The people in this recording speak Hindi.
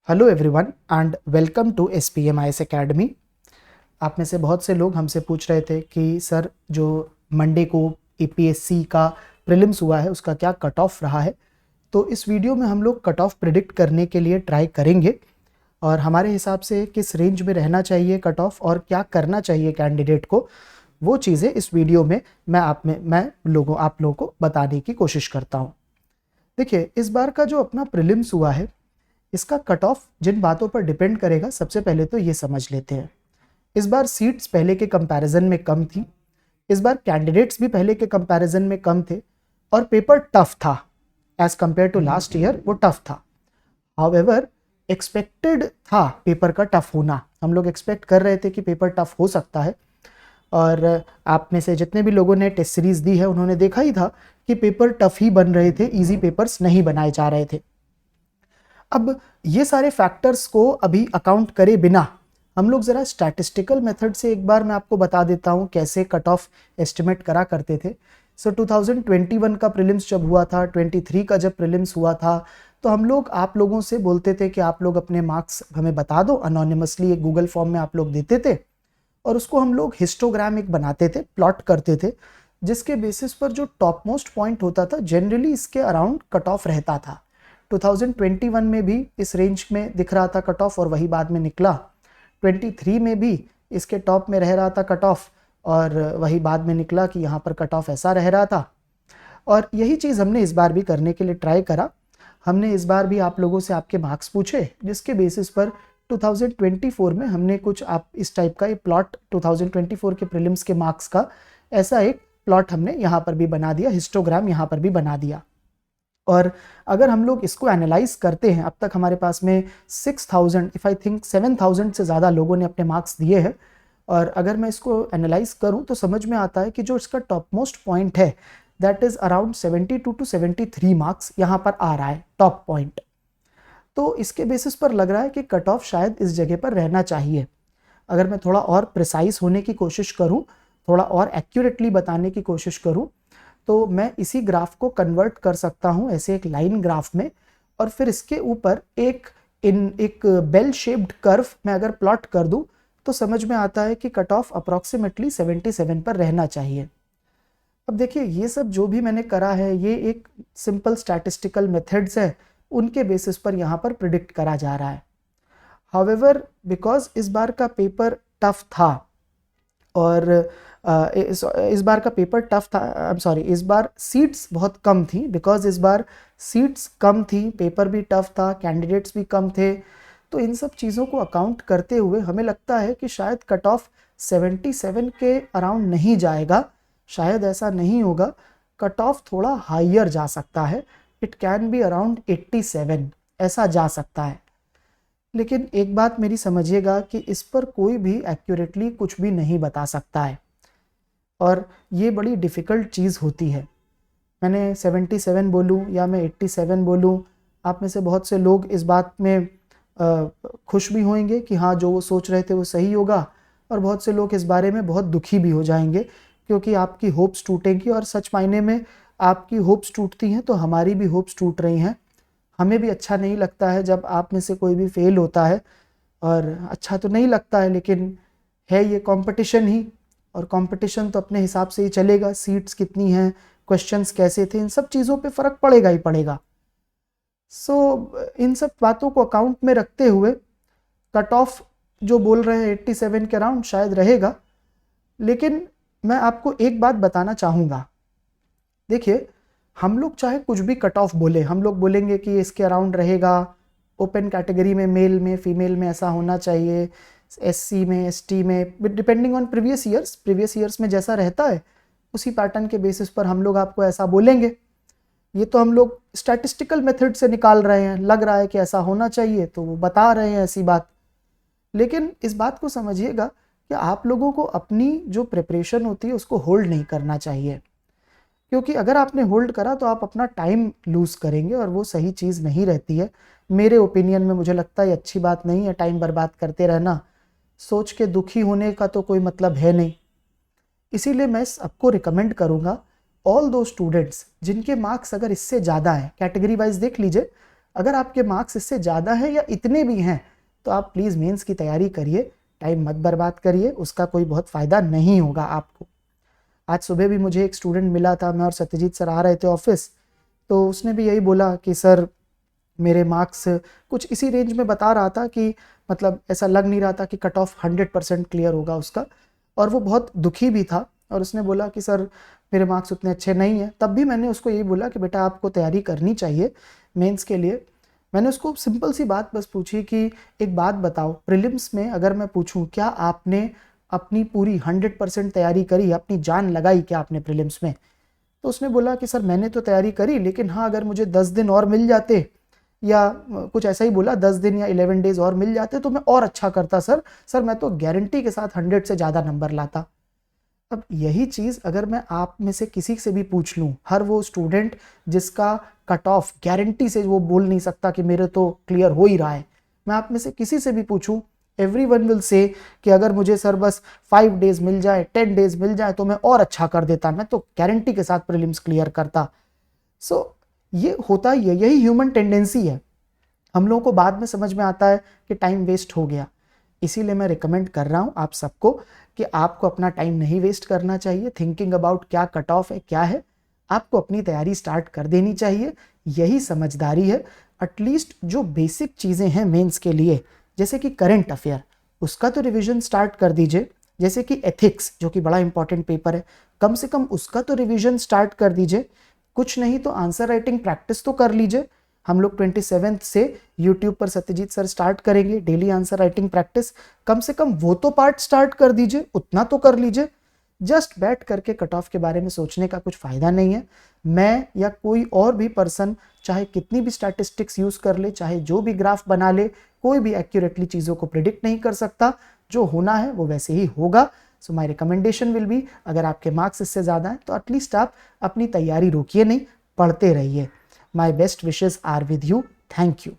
Hello everyone and welcome to SPMIS academy. आप में से बहुत से लोग हमसे पूछ रहे थे कि सर जो मंडे को APSC का प्रीलिम्स हुआ है उसका क्या कट ऑफ रहा है। तो इस वीडियो में हम लोग कट ऑफ प्रिडिक्ट करने के लिए ट्राई करेंगे और हमारे हिसाब से किस रेंज में रहना चाहिए कट ऑफ और क्या करना चाहिए कैंडिडेट को, वो चीज़ें इस वीडियो में मैं आप लोगों को बताने की कोशिश करता हूँ। देखिए, इस बार का जो अपना प्रीलिम्स हुआ है इसका कट ऑफ जिन बातों पर डिपेंड करेगा, सबसे पहले तो ये समझ लेते हैं। इस बार सीट्स पहले के कंपैरिजन में कम थी, इस बार कैंडिडेट्स भी पहले के कंपैरिजन में कम थे और पेपर टफ था। As compare to last year वो टफ था। हाउएवर एक्सपेक्टेड था पेपर का टफ होना, हम लोग एक्सपेक्ट कर रहे थे कि पेपर टफ हो सकता है। और आप में से जितने भी लोगों ने टेस्ट सीरीज दी है उन्होंने देखा ही था कि पेपर टफ ही बन रहे थे, इजी पेपर्स नहीं बनाए जा रहे थे। अब ये सारे फैक्टर्स को अभी अकाउंट करे बिना हम लोग ज़रा स्टैटिस्टिकल मेथड से एक बार मैं आपको बता देता हूँ कैसे कट ऑफ एस्टिमेट करा करते थे। 2021 का प्रीलिम्स जब हुआ था, 23 का जब प्रीलिम्स हुआ था, तो हम लोग आप लोगों से बोलते थे कि आप लोग अपने मार्क्स हमें बता दो, अनोनिमसली एक गूगल फॉर्म में आप लोग देते थे और उसको हम लोग हिस्टोग्राम एक बनाते थे, प्लॉट करते थे, जिसके बेसिस पर जो टॉप मोस्ट पॉइंट होता था जनरली इसके अराउंड कट ऑफ रहता था। 2021 में भी इस रेंज में दिख रहा था कट ऑफ और वही बाद में निकला। 23 में भी इसके टॉप में रह रहा था कट ऑफ और वही बाद में निकला कि यहाँ पर कट ऑफ ऐसा रह रहा था। और यही चीज़ हमने इस बार भी करने के लिए ट्राई करा। हमने इस बार भी आप लोगों से आपके मार्क्स पूछे, जिसके बेसिस पर 2024 में हमने कुछ आप इस टाइप का एक प्लॉट 2024 के प्रीलिम्स के मार्क्स का ऐसा एक प्लॉट हमने यहाँ पर भी बना दिया, हिस्टोग्राम यहाँ पर भी बना दिया। और अगर हम लोग इसको एनालाइज करते हैं, अब तक हमारे पास में 6000 इफ़ आई थिंक 7000 से ज़्यादा लोगों ने अपने मार्क्स दिए हैं। और अगर मैं इसको एनालाइज करूं तो समझ में आता है कि जो इसका टॉप मोस्ट पॉइंट है that is around 72 to 73 marks यहाँ पर आ रहा है टॉप पॉइंट। तो इसके बेसिस पर लग रहा है कि कट ऑफ शायद इस जगह पर रहना चाहिए। अगर मैं थोड़ा और प्रिसाइज होने की कोशिश करूं, थोड़ा और एक्यूरेटली बताने की कोशिश करूं, तो मैं इसी ग्राफ को कन्वर्ट कर सकता हूं ऐसे एक लाइन ग्राफ में और फिर इसके ऊपर एक बेल शेप्ड कर्व मैं अगर प्लॉट कर दूं तो समझ में आता है कि कट ऑफ अप्रॉक्सीमेटली 77 पर रहना चाहिए। अब देखिए, ये सब जो भी मैंने करा है ये एक सिंपल स्टैटिस्टिकल मेथड्स है, उनके बेसिस पर यहाँ पर प्रिडिक्ट करा जा रहा है। हाउएवर बिकॉज इस बार का पेपर टफ था और इस बार का पेपर टफ था, आई एम सॉरी, इस बार सीट्स बहुत कम थी। बिकॉज इस बार सीट्स कम थी, पेपर भी टफ था, कैंडिडेट्स भी कम थे, तो इन सब चीज़ों को अकाउंट करते हुए हमें लगता है कि शायद कट ऑफ 77 के अराउंड नहीं जाएगा, शायद ऐसा नहीं होगा। कट ऑफ थोड़ा हाइयर जा सकता है, इट कैन बी अराउंड 87 ऐसा जा सकता है। लेकिन एक बात मेरी समझिएगा कि इस पर कोई भी एक्यूरेटली कुछ भी नहीं बता सकता है और ये बड़ी डिफ़िकल्ट चीज़ होती है। मैंने 77 बोलूँ या मैं 87 बोलूँ, आप में से बहुत से लोग इस बात में खुश भी होंगे कि हाँ, जो वो सोच रहे थे वो सही होगा, और बहुत से लोग इस बारे में बहुत दुखी भी हो जाएंगे क्योंकि आपकी होप्स टूटेंगी। और सच मायने में आपकी होप्स टूटती हैं तो हमारी भी होप्स टूट रही हैं। हमें भी अच्छा नहीं लगता है जब आप में से कोई भी फेल होता है, और अच्छा तो नहीं लगता है, लेकिन है ये कंपटीशन ही, और कंपटीशन तो अपने हिसाब से ही चलेगा। सीट्स कितनी हैं, क्वेश्चंस कैसे थे, इन सब चीज़ों पे फ़र्क पड़ेगा ही पड़ेगा। इन सब बातों को अकाउंट में रखते हुए कट ऑफ जो बोल रहे हैं 87 के अराउंड शायद रहेगा। लेकिन मैं आपको एक बात बताना चाहूँगा, देखिए, हम लोग चाहे कुछ भी कट ऑफ बोले, हम लोग बोलेंगे कि इसके अराउंड रहेगा, ओपन कैटेगरी में मेल में फीमेल में ऐसा होना चाहिए, SC में ST में, डिपेंडिंग ऑन प्रीवियस ईयर्स में जैसा रहता है उसी पैटर्न के बेसिस पर हम लोग आपको ऐसा बोलेंगे। ये तो हम लोग स्टैटिस्टिकल मेथड से निकाल रहे हैं, लग रहा है कि ऐसा होना चाहिए तो वो बता रहे हैं ऐसी बात। लेकिन इस बात को समझिएगा कि आप लोगों को अपनी जो प्रिपरेशन होती है उसको होल्ड नहीं करना चाहिए, क्योंकि अगर आपने होल्ड करा तो आप अपना टाइम लूज़ करेंगे और वो सही चीज़ नहीं रहती है। मेरे ओपिनियन में मुझे लगता है अच्छी बात नहीं है टाइम बर्बाद करते रहना। सोच के दुखी होने का तो कोई मतलब है नहीं। इसीलिए मैं सबको रिकमेंड करूँगा, ऑल दो स्टूडेंट्स जिनके मार्क्स अगर इससे ज़्यादा है, कैटेगरी वाइज देख लीजिए, अगर आपके मार्क्स इससे ज़्यादा हैं या इतने भी हैं तो आप प्लीज़ मेंस की तैयारी करिए, टाइम मत बर्बाद करिए, उसका कोई बहुत फ़ायदा नहीं होगा आपको। आज सुबह भी मुझे एक स्टूडेंट मिला था, मैं और सत्यजीत सर आ रहे थे ऑफिस, तो उसने भी यही बोला कि सर मेरे मार्क्स कुछ इसी रेंज में बता रहा था कि मतलब ऐसा लग नहीं रहा था कि कट ऑफ 100% क्लियर होगा उसका, और वो बहुत दुखी भी था और उसने बोला कि सर मेरे मार्क्स उतने अच्छे नहीं हैं। तब भी मैंने उसको यही बोला कि बेटा आपको तैयारी करनी चाहिए मेंस के लिए। मैंने उसको सिंपल सी बात बस पूछी कि एक बात बताओ, प्रीलिम्स में अगर मैं पूछूं क्या आपने अपनी पूरी 100% तैयारी करी, अपनी जान लगाई क्या आपने प्रीलिम्स में? तो उसने बोला कि सर मैंने तो तैयारी करी, लेकिन हाँ अगर मुझे 10 दिन और मिल जाते, या कुछ ऐसा ही बोला, 10 दिन या 11 डेज और मिल जाते तो मैं और अच्छा करता सर मैं तो गारंटी के साथ 100 से ज़्यादा नंबर लाता। अब यही चीज़ अगर मैं आप में से किसी से भी पूछ लूँ, हर वो स्टूडेंट जिसका कट ऑफ गारंटी से वो बोल नहीं सकता कि मेरे तो क्लियर हो ही रहा है, मैं आप में से किसी से भी पूछूं, एवरीवन विल से कि अगर मुझे सर बस 5 डेज मिल जाए, 10 डेज मिल जाए तो मैं और अच्छा कर देता, मैं तो गारंटी के साथ प्रीलिम्स क्लियर करता। सो ये होता ही है, यही ह्यूमन टेंडेंसी है। हम लोगों को बाद में समझ में आता है कि टाइम वेस्ट हो गया। इसीलिए मैं रिकमेंड कर रहा हूँ आप सबको कि आपको अपना टाइम नहीं वेस्ट करना चाहिए थिंकिंग अबाउट क्या कट ऑफ है क्या है, आपको अपनी तैयारी स्टार्ट कर देनी चाहिए, यही समझदारी है। एटलीस्ट जो बेसिक चीज़ें हैं मेंस के लिए, जैसे कि करंट अफेयर, उसका तो रिवीजन स्टार्ट कर दीजिए। जैसे कि एथिक्स जो कि बड़ा इंपॉर्टेंट पेपर है, कम से कम उसका तो रिवीजन स्टार्ट कर दीजिए। कुछ नहीं तो आंसर राइटिंग प्रैक्टिस तो कर लीजिए। हम लोग 27 से यूट्यूब पर सत्यजीत सर स्टार्ट करेंगे डेली आंसर राइटिंग प्रैक्टिस, कम से कम वो तो पार्ट स्टार्ट कर दीजिए, उतना तो कर लीजिए। जस्ट बैठ करके कट ऑफ के बारे में सोचने का कुछ फायदा नहीं है। मैं या कोई और भी पर्सन चाहे कितनी भी स्टैटिस्टिक्स यूज कर ले, चाहे जो भी ग्राफ बना ले, कोई भी एक्यूरेटली चीज़ों को प्रिडिक्ट नहीं कर सकता। जो होना है वो वैसे ही होगा। सो माई रिकमेंडेशन विल बी, अगर आपके मार्क्स इससे ज़्यादा हैं तो एटलीस्ट आप अपनी तैयारी रोकिए नहीं, पढ़ते रहिए। My best wishes are with you. Thank you.